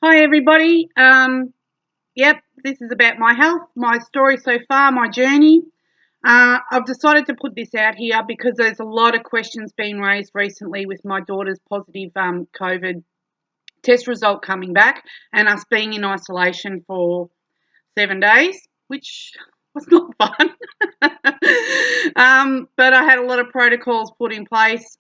Hi everybody. This is about my health, my story so far, my journey. I've decided to put this out here because there's a lot of questions being raised recently with my daughter's positive COVID test result coming back and us being in isolation for 7 days, which was not fun. But I had a lot of protocols put in place,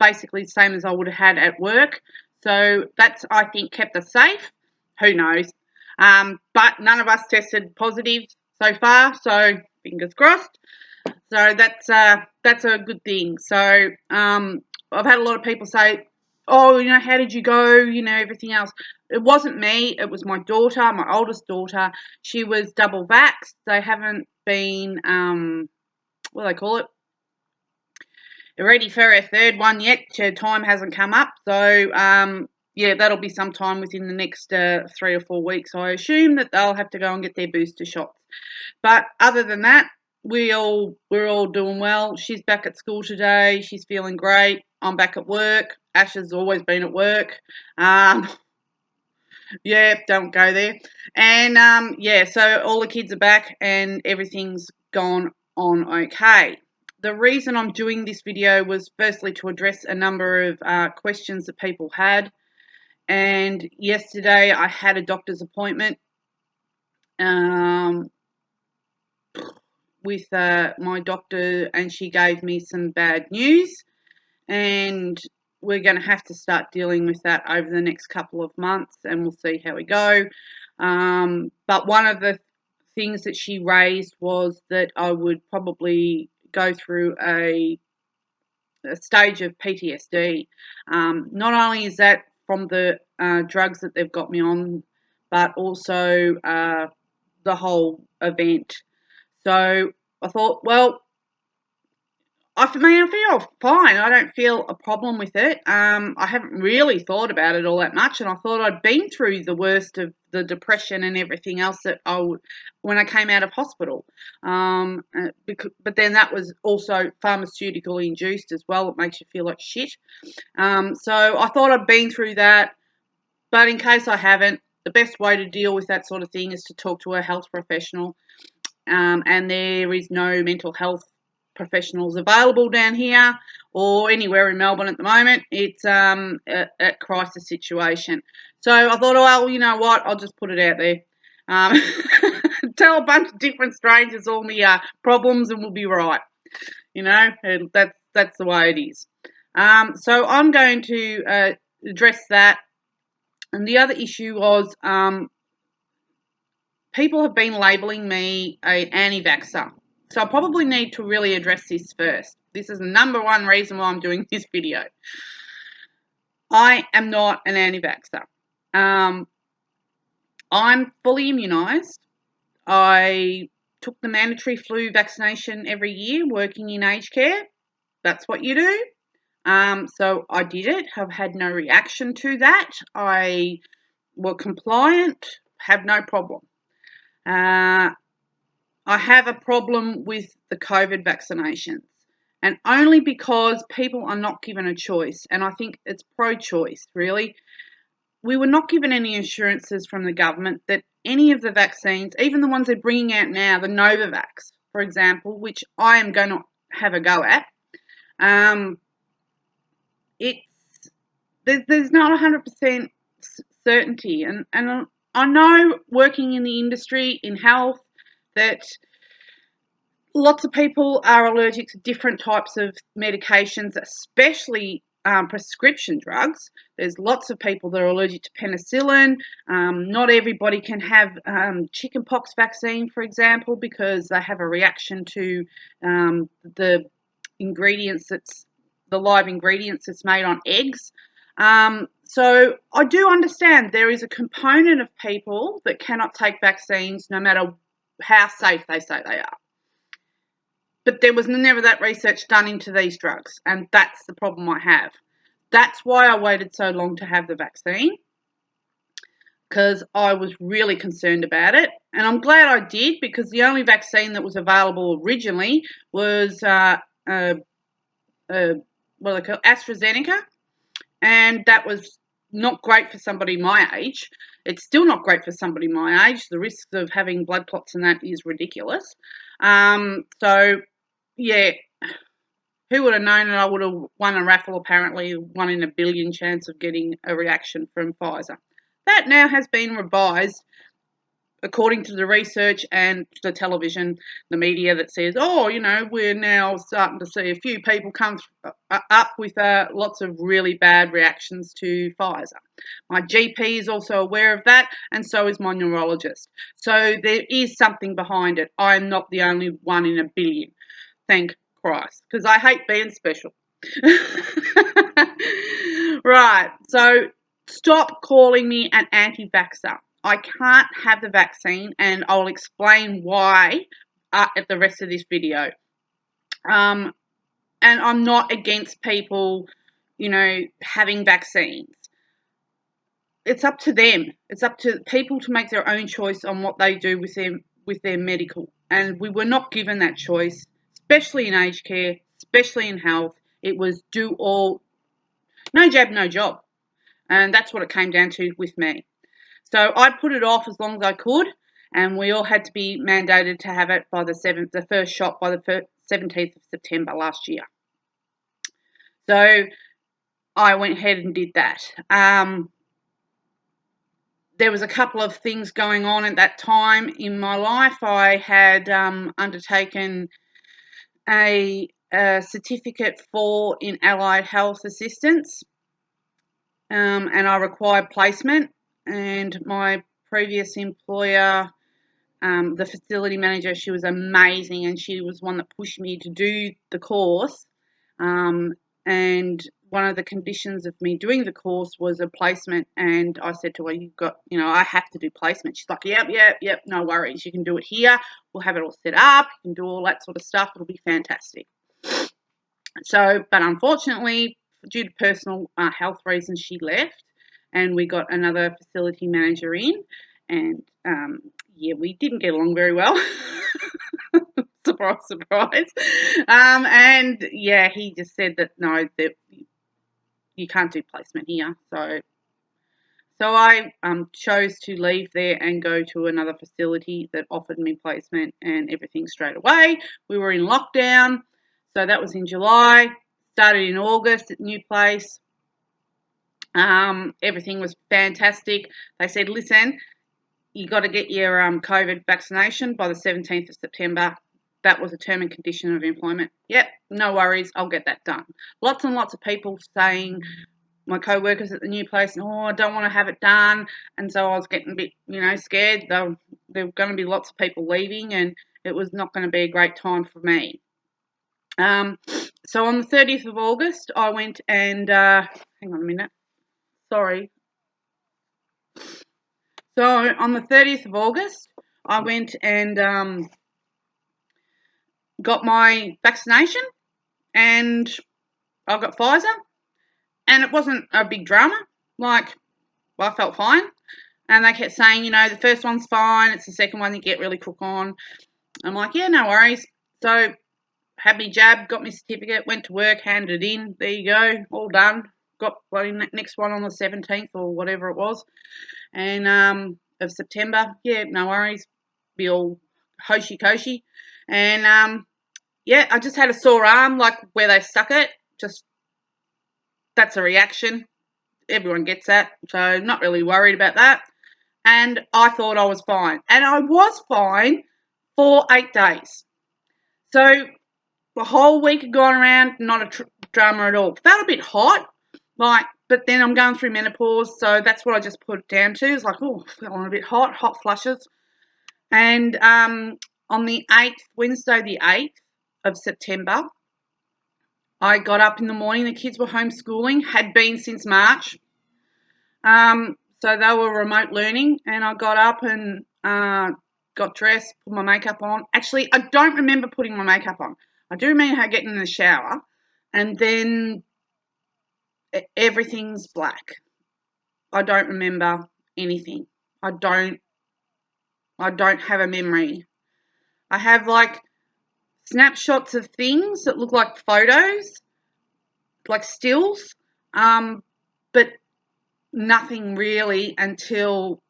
basically the same as I would have had at work. So that's, I think, kept us safe. Who knows? But none of us tested positive so far, so fingers crossed. So that's a good thing. So I've had a lot of people say, "Oh, how did you go? Everything else." It wasn't me. It was my daughter, my oldest daughter. She was double vaxxed. They haven't been what do they call it? Ready for her third one yet. Her time hasn't come up. So that'll be sometime within the next 3 or 4 weeks. I assume that they'll have to go and get their booster shots. But other than that, we're all doing well. She's back at school today. She's feeling great. I'm back at work. Ash has always been at work. Don't go there. And so all the kids are back and everything's gone on okay. The reason I'm doing this video was firstly to address a number of questions that people had. And yesterday I had a doctor's appointment with my doctor, and she gave me some bad news, and we're going to have to start dealing with that over the next couple of months, and we'll see how we go. But one of the things that she raised was that I would probably go through a stage of PTSD. Not only is that from the drugs that they've got me on, but also the whole event. So I thought, well, I feel fine. I don't feel a problem with it. I haven't really thought about it all that much, and I thought I'd been through the worst of the depression and everything else that when I came out of hospital. But then that was also pharmaceutically induced as well. It makes you feel like shit. So I thought I'd been through that, but in case I haven't, the best way to deal with that sort of thing is to talk to a health professional. And there is no mental health professionals available down here or anywhere in Melbourne at the moment. It's a crisis situation. So I thought, well, you know what? I'll just put it out there. Tell a bunch of different strangers all my problems, and we'll be right. And that's the way it is. So I'm going to address that. And the other issue was people have been labelling me an anti-vaxxer. So I probably need to really address this first. This is the number one reason why I'm doing this video. I am not an anti-vaxxer. I'm fully immunised. I took the mandatory flu vaccination every year working in aged care. That's what you do. So I did it. Have had no reaction to that. I was compliant. Have no problem. I have a problem with the COVID vaccinations, and only because people are not given a choice, and I think it's pro-choice, really. We were not given any assurances from the government that any of the vaccines, even the ones they're bringing out now, the Novavax, for example, which I am going to have a go at, there's not 100% certainty, and I know, working in the industry, in health, that lots of people are allergic to different types of medications, especially prescription drugs. There's lots of people that are allergic to penicillin. Not everybody can have chickenpox vaccine, for example, because they have a reaction to the live ingredients that's made on eggs. So I do understand there is a component of people that cannot take vaccines no matter how safe they say they are. But there was never that research done into these drugs, and that's the problem I have. That's why I waited so long to have the vaccine, because I was really concerned about it. And I'm glad I did, because the only vaccine that was available originally was AstraZeneca, and that was not great for somebody my age. It's still not great for somebody my age. The risks of having blood clots and that is ridiculous. So, yeah, who would have known that I would have won a raffle, apparently 1 in a billion chance of getting a reaction from Pfizer. That now has been revised according to the research and the television, the media that says, oh, we're now starting to see a few people come up with lots of really bad reactions to Pfizer. My GP is also aware of that, and so is my neurologist. So there is something behind it. I'm not the only 1 in a billion. Thank Christ, because I hate being special. Right, so stop calling me an anti-vaxxer. I can't have the vaccine, and I'll explain why at the rest of this video. And I'm not against people, having vaccines. It's up to them. It's up to people to make their own choice on what they do with their medical. And we were not given that choice, especially in aged care, especially in health. It was no jab, no job. And that's what it came down to with me. So I put it off as long as I could, and we all had to be mandated to have it by the first shot by the 17th of September last year. So I went ahead and did that. There was a couple of things going on at that time in my life. I had undertaken a certificate in allied health assistance, and I required placement. And my previous employer, the facility manager, she was amazing, and she was one that pushed me to do the course. And one of the conditions of me doing the course was a placement, and I said to her, I have to do placement. She's like, yep, no worries. You can do it here. We'll have it all set up. You can do all that sort of stuff. It'll be fantastic. So, but unfortunately, due to personal health reasons, she left, and we got another facility manager in, and we didn't get along very well. Surprise, surprise. And he just said that no, that you can't do placement here. So I chose to leave there and go to another facility that offered me placement and everything straight away. We were in lockdown, so that was in July. Started in August at the new place. Everything was fantastic. They said, listen, you got to get your COVID vaccination by the 17th of September. That was a term and condition of employment. Yep, no worries, I'll get that done. Lots and lots of people saying, my co-workers at the new place, I don't want to have it done. And so I was getting a bit, scared. There were going to be lots of people leaving, and it was not going to be a great time for me. So on the 30th of August, I went and, hang on a minute, sorry. So on the 30th of August, I went and got my vaccination, and I got Pfizer, and it wasn't a big drama. I felt fine. And they kept saying, the first one's fine, it's the second one you get really cook on. I'm like, yeah, no worries. So had me jab, got my certificate, went to work, handed it in. There you go, all done. Got the next one on the 17th or whatever it was, and of September. Yeah, no worries. Be all hoshy koshy. And I just had a sore arm, like where they stuck it. Just that's a reaction. Everyone gets that, so not really worried about that. And I thought I was fine, and I was fine for 8 days. So the whole week had gone around, not a drama at all. Felt a bit hot, but then I'm going through menopause, so that's what I just put it down to. It's like, feeling a bit hot flushes. And on the 8th, Wednesday the 8th of September, I got up in the morning. The kids were homeschooling, had been since March. So they were remote learning, and I got up and got dressed, put my makeup on. Actually, I don't remember putting my makeup on. I do remember getting in the shower, and then everything's black. I don't remember anything. I don't have a memory. I have snapshots of things that look like photos, like stills, but nothing really until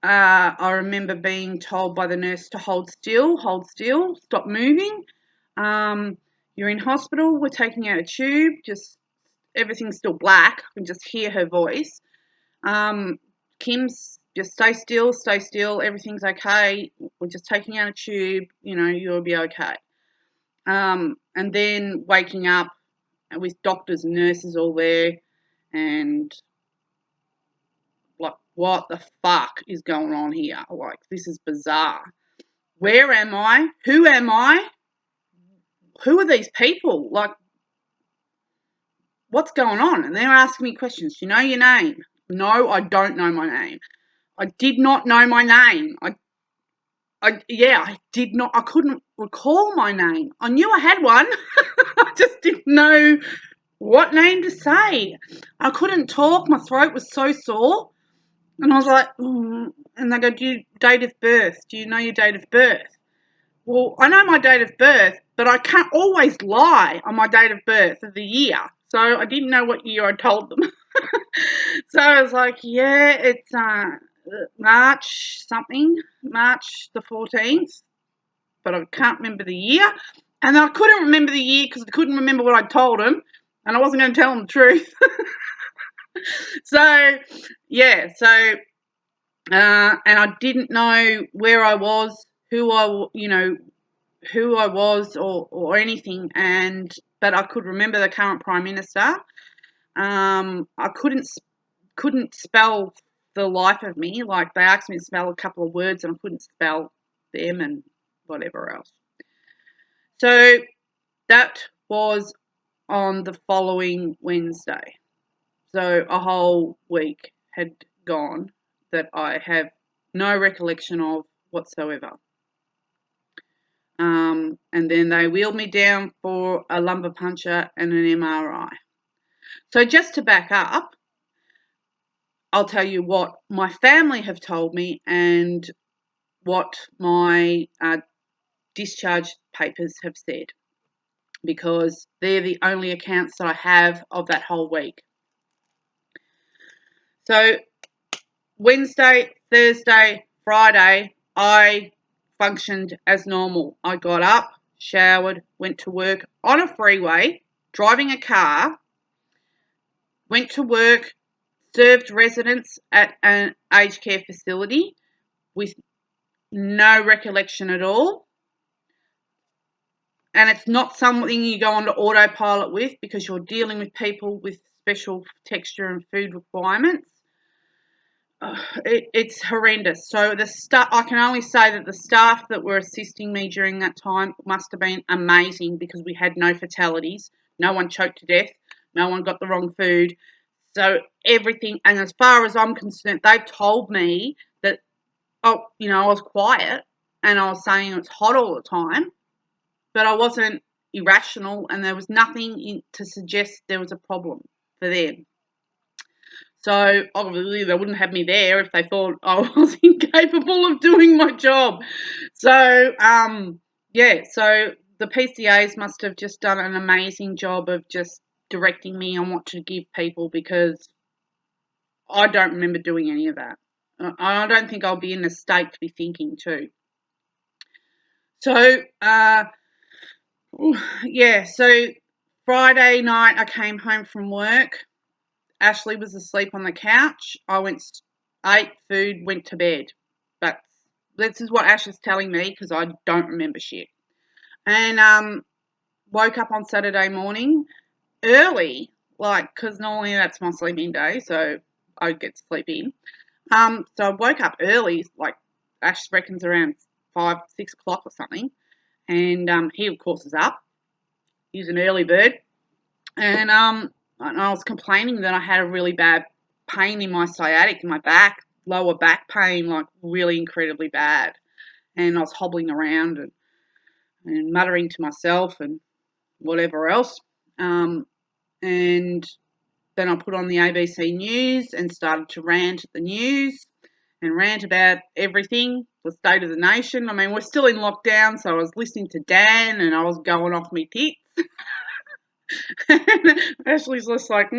I remember being told by the nurse to hold still, stop moving. You're in hospital, we're taking out a tube, just everything's still black. I can just hear her voice. Kim's, just stay still, everything's okay. We're just taking out a tube, you'll be okay. And then waking up with doctors and nurses all there, and like, what the fuck is going on here? Like, this is bizarre. Where am I? Who am I? Who are these people? Like, what's going on? And they're asking me questions. Do you know your name? No, I don't know my name. I did not know my name. I did not. I couldn't recall my name. I knew I had one. I just didn't know what name to say. I couldn't talk. My throat was so sore. And I was like, and they go, date of birth? Do you know your date of birth? Well, I know my date of birth, but I can't always lie on my date of birth of the year. So I didn't know what year I told them. So I was like, yeah, it's March the 14th, but I can't remember the year. And I couldn't remember the year because I couldn't remember what I told them, and I wasn't going to tell them the truth. So, yeah, and I didn't know where I was, who I was, or anything, but I could remember the current Prime Minister. I couldn't spell the life of me. Like, they asked me to spell a couple of words and I couldn't spell them and whatever else. So that was on the following Wednesday. So a whole week had gone that I have no recollection of whatsoever. And then they wheeled me down for a lumbar puncture and an MRI. So just to back up, I'll tell you what my family have told me and what my discharge papers have said, because they're the only accounts that I have of that whole week. So Wednesday, Thursday, Friday, I functioned as normal. I got up, showered, went to work on a freeway, driving a car, went to work, served residents at an aged care facility with no recollection at all. And it's not something you go onto autopilot with, because you're dealing with people with special texture and food requirements. It's horrendous. So I can only say that the staff that were assisting me during that time must have been amazing, because we had no fatalities. No one choked to death. No one got the wrong food. So everything, and as far as I'm concerned, they told me that, I was quiet and I was saying it's hot all the time, but I wasn't irrational, and there was nothing to suggest there was a problem for them. So obviously they wouldn't have me there if they thought I was incapable of doing my job. So so the PCAs must have just done an amazing job of just directing me on what to give people, because I don't remember doing any of that. I don't think I'll be in a state to be thinking too. So so Friday night I came home from work. Ashley was asleep on the couch. I ate food, went to bed. But this is what Ash is telling me, because I don't remember shit. And woke up on Saturday morning early, because normally that's my sleeping day, so I get to sleep in. So I woke up early, like Ash reckons around 5, 6 o'clock or something. And he, of course, is up. He's an early bird. And I was complaining that I had a really bad pain in my sciatic, in my back, lower back pain, like really incredibly bad. And I was hobbling around and muttering to myself and whatever else. And then I put on the ABC News and started to rant at the news and rant about everything, the state of the nation. I mean, we're still in lockdown, so I was listening to Dan and I was going off my tits. And Ashley's just like,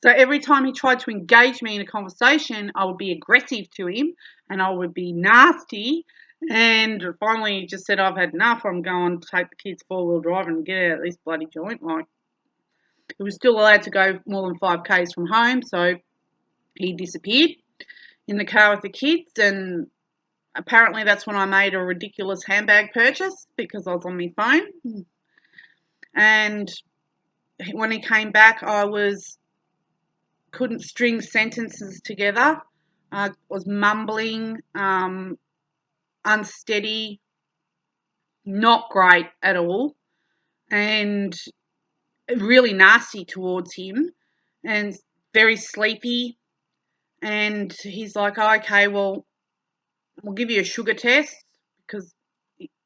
So every time he tried to engage me in a conversation, I would be aggressive to him and I would be nasty. And finally he just said, I've had enough. I'm going to take the kids 4-wheel drive and get out of this bloody joint. Like, he was still allowed to go more than 5Ks from home, so he disappeared in the car with the kids. And apparently that's when I made a ridiculous handbag purchase because I was on my phone. And when he came back, couldn't string sentences together. I was mumbling, unsteady, not great at all, and really nasty towards him, and very sleepy. And he's like, oh, okay, well, we'll give you a sugar test because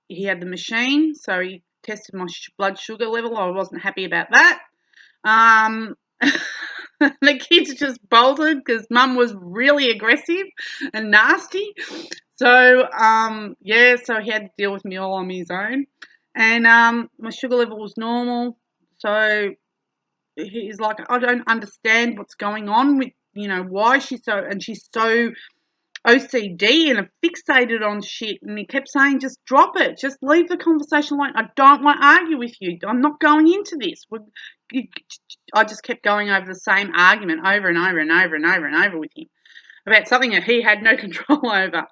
he had the machine, so he tested my blood sugar level. I wasn't happy about that. The kids just bolted because Mum was really aggressive and nasty. So, so he had to deal with me all on his own. And my sugar level was normal. So he's like, I don't understand what's going on with, why she's so OCD and fixated on shit. And he kept saying, just drop it. Just leave the conversation alone. I don't want to argue with you. I'm not going into this. I just kept going over the same argument over and over and over and over and over with him about something that he had no control over.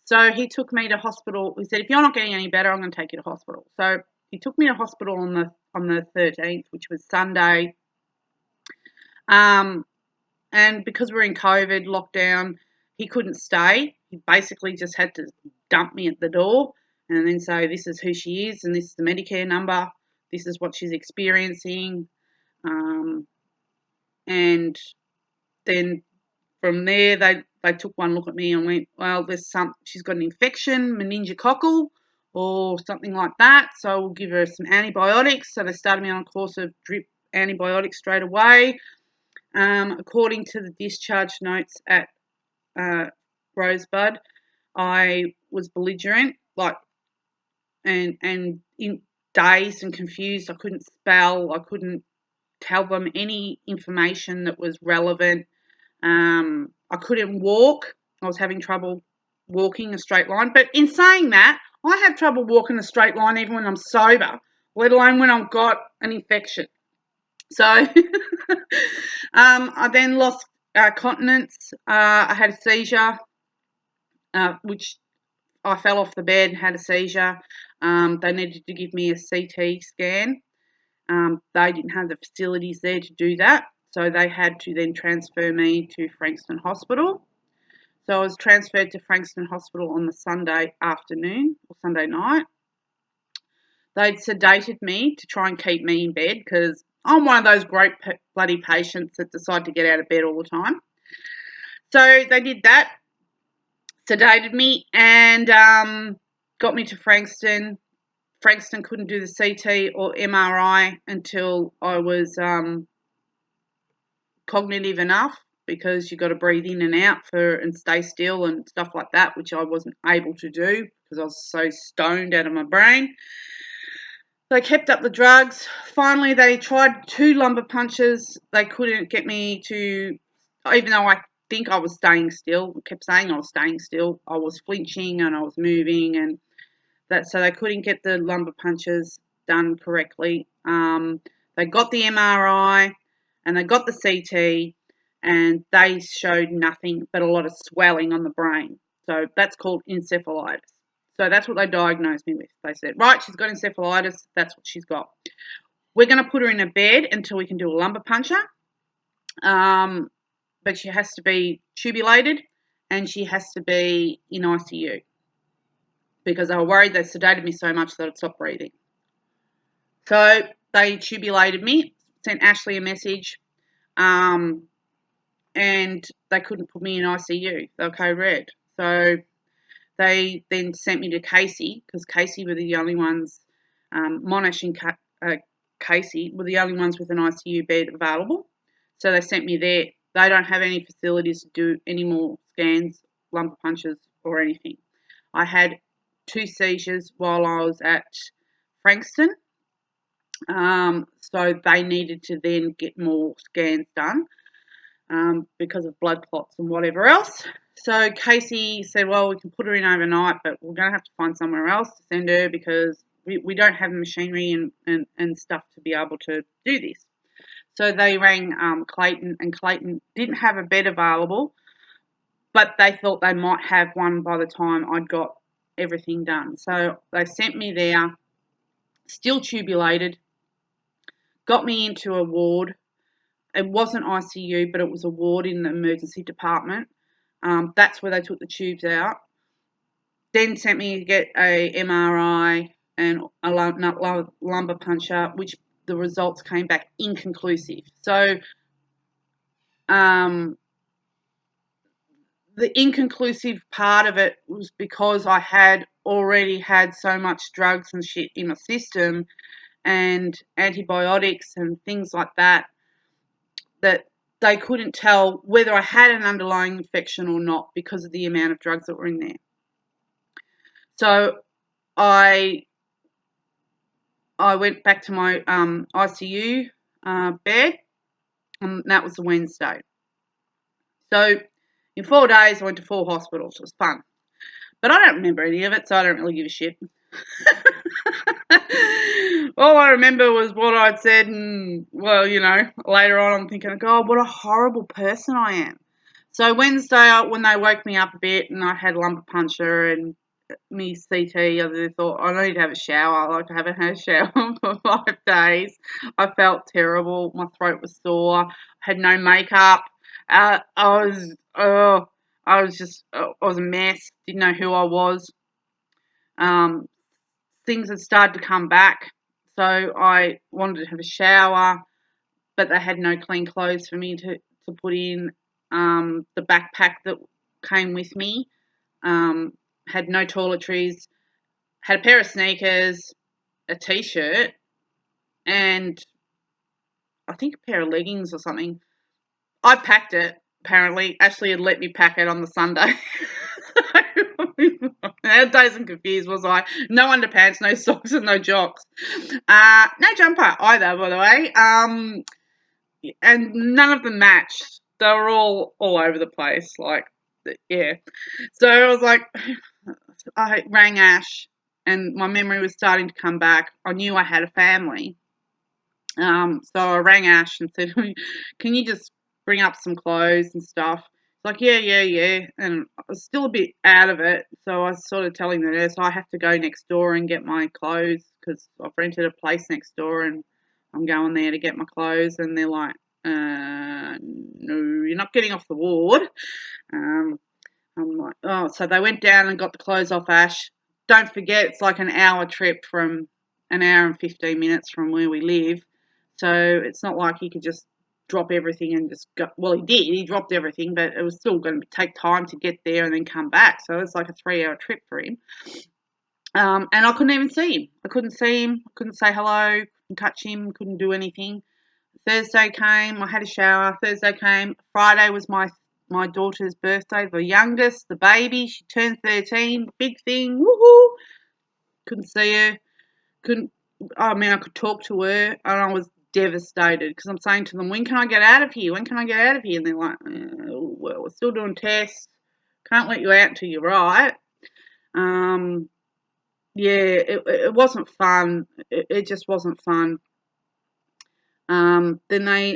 So he took me to hospital. He said, if you're not getting any better, I'm going to take you to hospital. So he took me to hospital on the 13th, which was Sunday. And because we're in COVID lockdown, he couldn't stay. He basically just had to dump me at the door and then say, this is who she is and this is the Medicare number. This is what she's experiencing. And then from there, they took one look at me and went, well, she's got an infection, meningococcal or something like that. So we'll give her some antibiotics. So they started me on a course of drip antibiotics straight away. According to the discharge notes at Rosebud, I was belligerent, and dazed and confused. I couldn't spell. I couldn't tell them any information that was relevant. I couldn't walk. I was having trouble walking a straight line. But in saying that, I have trouble walking a straight line even when I'm sober, let alone when I've got an infection. So I then lost continence. I had a seizure, which I fell off the bed, had a seizure. They needed to give me a CT scan. They didn't have the facilities there to do that, so they had to then transfer me to Frankston Hospital. So I was transferred to Frankston Hospital on the Sunday afternoon or Sunday night. They'd sedated me to try and keep me in bed because I'm one of those great bloody patients that decide to get out of bed all the time. So they did that, sedated me, and got me to Frankston. Frankston couldn't do the CT or MRI until I was cognitive enough, because you've got to breathe in and out and stay still and stuff like that, which I wasn't able to do because I was so stoned out of my brain. They kept up the drugs. Finally, they tried 2 lumbar punctures. They couldn't get me to, even though I think I was staying still, kept saying I was staying still, I was flinching and I was moving, and so they couldn't get the lumbar punctures done correctly. They got the MRI and they got the CT, and they showed nothing but a lot of swelling on the brain. So that's called encephalitis. So that's what they diagnosed me with. They said, right, she's got encephalitis. That's what she's got. We're going to put her in a bed until we can do a lumbar puncture. But she has to be tubulated and she has to be in ICU, because they were worried they sedated me so much that I'd stop breathing. So they tubulated me, sent Ashley a message, and they couldn't put me in ICU. They were code red. So they then sent me to Casey, because Casey were the only ones, Monash and Casey were the only ones with an ICU bed available. So they sent me there. They don't have any facilities to do any more scans, lumbar punctures, or anything. I had 2 seizures while I was at Frankston. So they needed to then get more scans done because of blood clots and whatever else. So Casey said, well, we can put her in overnight, but we're going to have to find somewhere else to send her because we don't have machinery and stuff to be able to do this. So they rang Clayton, and Clayton didn't have a bed available, but they thought they might have one by the time I'd got everything done. So they sent me there, still tubulated, got me into a ward. It wasn't ICU, but it was a ward in the emergency department. That's where they took the tubes out. Then sent me to get a MRI and a lumbar puncture, which the results came back inconclusive. So the inconclusive part of it was because I had already had so much drugs and shit in my system and antibiotics and things like that they couldn't tell whether I had an underlying infection or not because of the amount of drugs that were in there. So I went back to my ICU bed, and that was a Wednesday. So in 4 days, I went to 4 hospitals. It was fun. But I don't remember any of it, so I don't really give a shit. All I remember was what I'd said, and, well, later on I'm thinking, God, what a horrible person I am. So Wednesday, when they woke me up a bit and I had lumbar puncture and me CT, I thought, I need to have a shower. I haven't had a shower for 5 days. I felt terrible. My throat was sore. I had no makeup. I was a mess. Didn't know who I was. Things had started to come back, so I wanted to have a shower, but they had no clean clothes for me to put in. The backpack that came with me had no toiletries, had a pair of sneakers, a t-shirt, and I think a pair of leggings or something. I packed it, apparently. Ashley had let me pack it on the Sunday. How dazed and confused was I? No underpants, no socks, and no jocks. No jumper either, by the way. And none of them matched. They were all over the place. Yeah. So I was like, I rang Ash, and my memory was starting to come back. I knew I had a family. So I rang Ash and said, can you just bring up some clothes and stuff? It's like, yeah. And I was still a bit out of it. So I was sort of telling the nurse, I have to go next door and get my clothes because I've rented a place next door and I'm going there to get my clothes. And they're like, no, you're not getting off the ward. I'm like, oh, so they went down and got the clothes off Ash. Don't forget, it's like an hour trip from an hour and 15 minutes from where we live. So it's not like he could just drop everything and just go. Well, he did. He dropped everything, but it was still going to take time to get there and then come back. So it's like a 3-hour trip for him. And I couldn't even see him. I couldn't see him. I couldn't say hello. Couldn't touch him. Couldn't do anything. Thursday came. I had a shower. Thursday came. Friday was my daughter's birthday, the youngest, the baby. She turned 13. Big thing. Woohoo! Couldn't see her. I could talk to her, and I was devastated because I'm saying to them, when can I get out of here? When can I get out of here? And they're like, well, we're still doing tests. Can't let you out until you're right. Yeah, it wasn't fun. It just wasn't fun. Then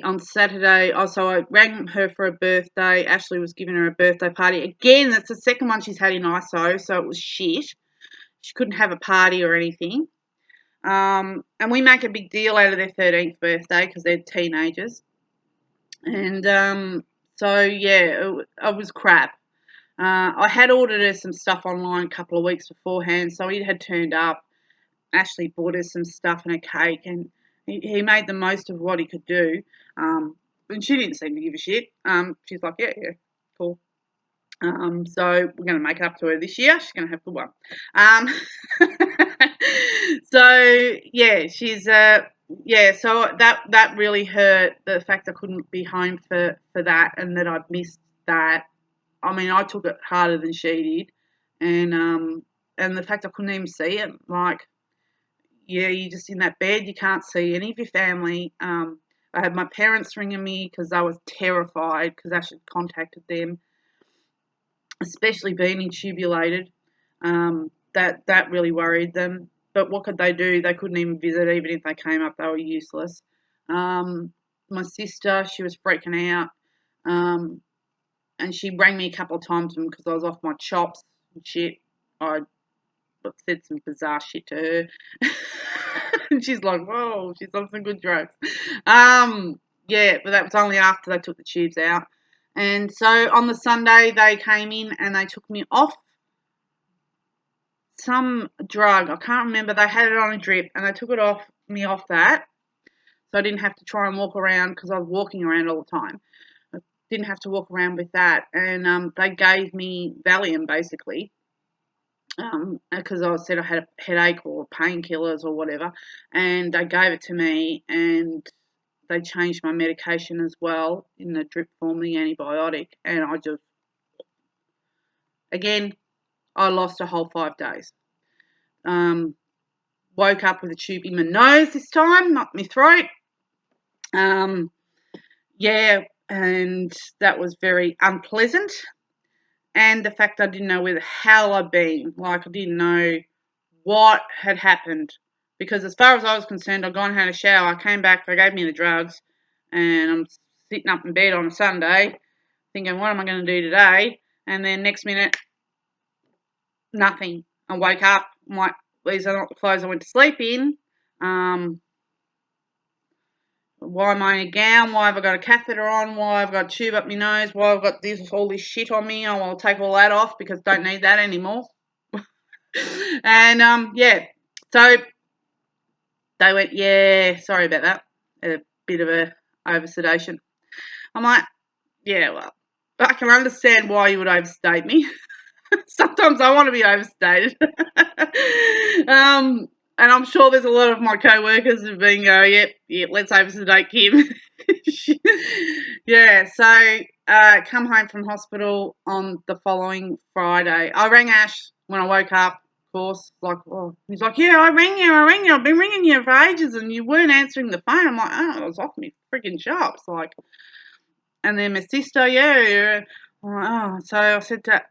on Saturday, so I rang her for a birthday. Ashley was giving her a birthday party. Again, that's the second one she's had in ISO, so it was shit. She couldn't have a party or anything. And we make a big deal out of their 13th birthday because they're teenagers. And so, yeah, it was crap. I had ordered her some stuff online a couple of weeks beforehand, so he had turned up. Ashley bought her some stuff and a cake, and he made the most of what he could do. And she didn't seem to give a shit. She's like, yeah, cool. So we're going to make it up to her this year. She's going to have a good one. So yeah, she's so that really hurt, the fact I couldn't be home for that and that I'd missed that. I mean, I took it harder than she did, and the fact I couldn't even see it, like, yeah, you're just in that bed. You can't see any of your family. I had my parents ringing me because I was terrified because Ash had contacted them, especially being intubulated. That really worried them. But what could they do? They couldn't even visit. Even if they came up, they were useless. My sister, she was freaking out. And she rang me a couple of times because I was off my chops and shit. I said some bizarre shit to her. And she's like, whoa, she's on some good drugs. Yeah, but that was only after they took the tubes out. And so on the Sunday, they came in and they took me off some drug. I can't remember. They had it on a drip and they took it off me off that. So I didn't have to try and walk around because I was walking around all the time. I didn't have to walk around with that. And they gave me Valium basically because I said I had a headache or painkillers or whatever. And they gave it to me and they changed my medication as well in the drip form, the antibiotic. And I just, again, I lost a whole 5 days. Woke up with a tube in my nose this time, not my throat. Yeah, and that was very unpleasant. And the fact I didn't know where the hell I'd been. Like, I didn't know what had happened. Because as far as I was concerned, I'd gone and had a shower. I came back, they gave me the drugs. And I'm sitting up in bed on a Sunday thinking, what am I going to do today? And then next minute, nothing. I woke up. I'm like, these are not the clothes I went to sleep in. Why am I in a gown? Why have I got a catheter on? Why I've got a tube up my nose? Why I've got all this shit on me? Oh, I'll take all that off because I don't need that anymore. And yeah, so they went, yeah, sorry about that. A bit of a oversedation. I'm like, yeah, well, I can understand why you would overstate me. Sometimes I want to be overstated. And I'm sure there's a lot of my co-workers who've been going, yep, let's oversedate Kim. Yeah, so come home from hospital on the following Friday. I rang Ash when I woke up, of course. Like, oh, he's like, yeah, I rang you. I've been ringing you for ages and you weren't answering the phone. I'm like, oh, I was off me freaking chops. Like, and then my sister, yeah. I'm like, oh, so I said to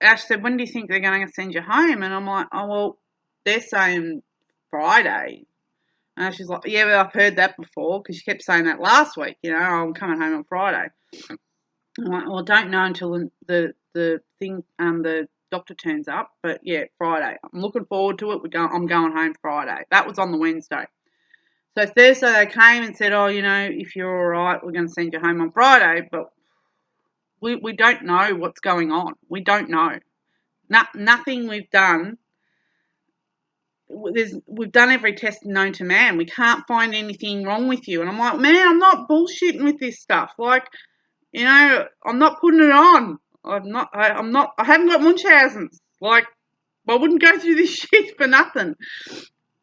Ash, said, when do you think they're going to send you home? And I'm like, oh, well, they're saying Friday. And she's like, yeah, well, I've heard that before because she kept saying that last week, you know, I'm coming home on Friday. I'm like, well, I don't know until the thing, the doctor turns up, but yeah, Friday. I'm looking forward to it. I'm going home Friday. That was on the Wednesday. So Thursday they came and said, oh, you know, if you're all right, we're going to send you home on Friday, but we don't know what's going on. We don't know. Nothing we've done. We've done every test known to man. We can't find anything wrong with you. And I'm like, man, I'm not bullshitting with this stuff. Like, you know, I'm not putting it on. I haven't got Munchausen's. Like, I wouldn't go through this shit for nothing.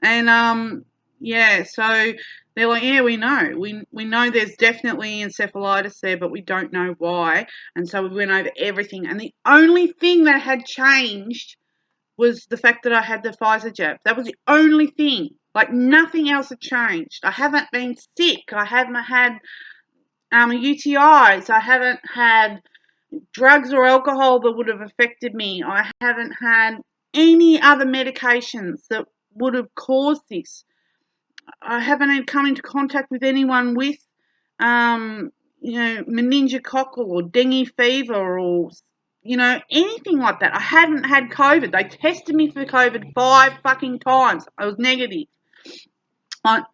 And yeah, so they're like, yeah, we know. We know there's definitely encephalitis there, but we don't know why. And so we went over everything. And the only thing that had changed was the fact that I had the Pfizer jab. That was the only thing. Like, nothing else had changed. I haven't been sick. I haven't had UTIs. I haven't had drugs or alcohol that would have affected me. I haven't had any other medications that would have caused this. I haven't come into contact with anyone with, meningococcal or dengue fever or, you know, anything like that. I hadn't had COVID. They tested me for COVID 5 fucking times. I was negative.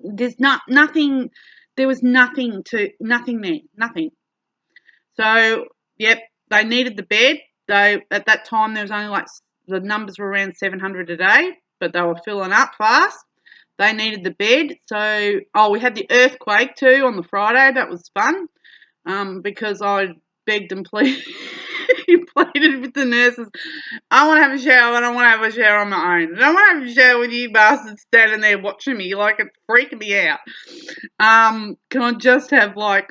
There's nothing. There was nothing there. Nothing. So, yep, they needed the bed. At that time there was only like the numbers were around 700 a day, but they were filling up fast. They needed the bed. So, we had the earthquake too on the Friday. That was fun because I begged and pleaded with the nurses. I want to have a shower. I don't want to have a shower on my own. I don't want to have a shower with you bastards standing there watching me. Like, it's freaking me out. Can I just have like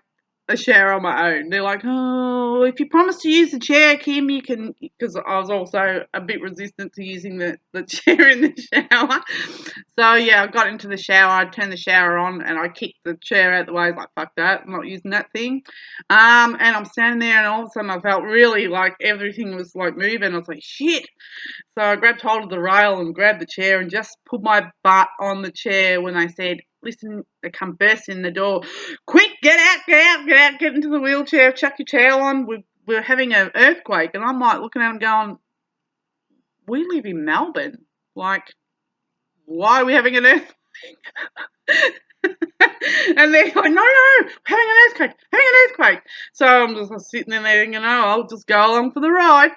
a shower on my own. They're like, oh, if you promise to use the chair, Kim, you can, because I was also a bit resistant to using the chair in the shower. So, yeah, I got into the shower, I turned the shower on, and I kicked the chair out the way. I was like, fuck that, I'm not using that thing. And I'm standing there, and all of a sudden I felt really like everything was like moving. I was like, shit. So I grabbed hold of the rail and grabbed the chair and just put my butt on the chair when they said, listen, they come bursting in the door. Quick, get out, get into the wheelchair, chuck your towel on. We're having an earthquake. And I'm like looking at them going, we live in Melbourne. Like, why are we having an earthquake? And they're like, no, having an earthquake. So I'm just sitting in there, I'll just go along for the ride.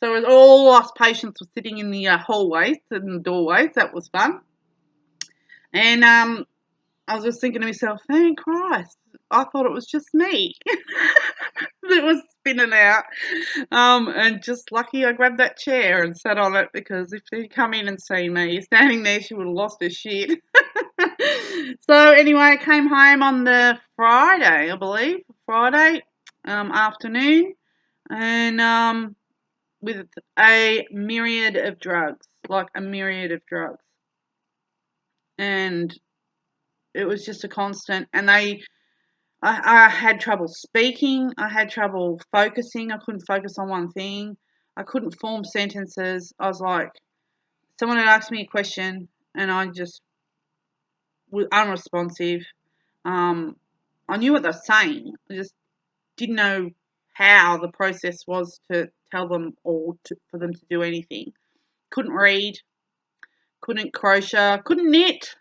So all us patients were sitting in the hallways and the doorways. That was fun. And I was just thinking to myself, thank Christ, I thought it was just me that was spinning out. And just lucky I grabbed that chair and sat on it, because if she'd come in and seen me standing there, she would have lost her shit. So anyway, I came home on the Friday, I believe, afternoon, and with a myriad of drugs, and it was just a constant. And I had trouble speaking, I had trouble focusing, I couldn't focus on one thing, I couldn't form sentences. I was like, someone had asked me a question, and I just was unresponsive. I knew what they were saying, I just didn't know how the process was to tell them or for them to do anything. Couldn't read, couldn't crochet, couldn't knit.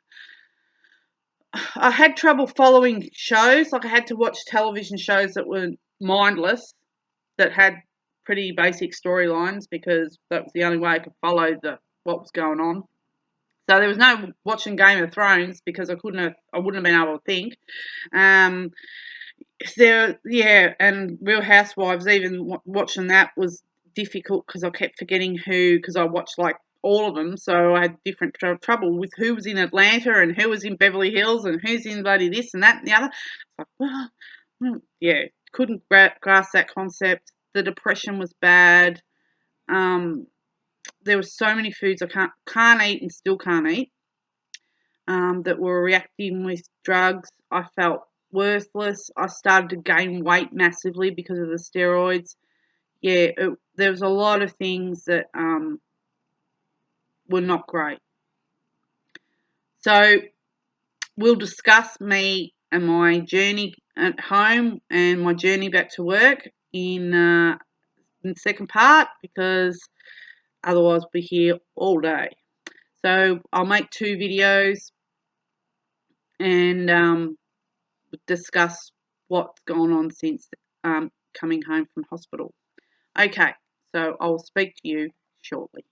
I had trouble following shows. Like, I had to watch television shows that were mindless, that had pretty basic storylines, because that was the only way I could follow what was going on. So there was no watching Game of Thrones, because I wouldn't have been able to think. And Real Housewives, even watching that was difficult, because I kept forgetting because I watched like all of them, so I had different trouble with who was in Atlanta and who was in Beverly Hills and who's in bloody this and that and the other. It's like, yeah, couldn't grasp that concept. The depression was bad. There were so many foods I can't eat and still can't eat, that were reacting with drugs. I felt worthless. I started to gain weight massively because of the steroids. Yeah, there was a lot of things that were not great. So we'll discuss me and my journey at home and my journey back to work in the second part, because otherwise we'll be here all day. So I'll make 2 videos and discuss what's gone on since coming home from hospital. Okay, so I'll speak to you shortly.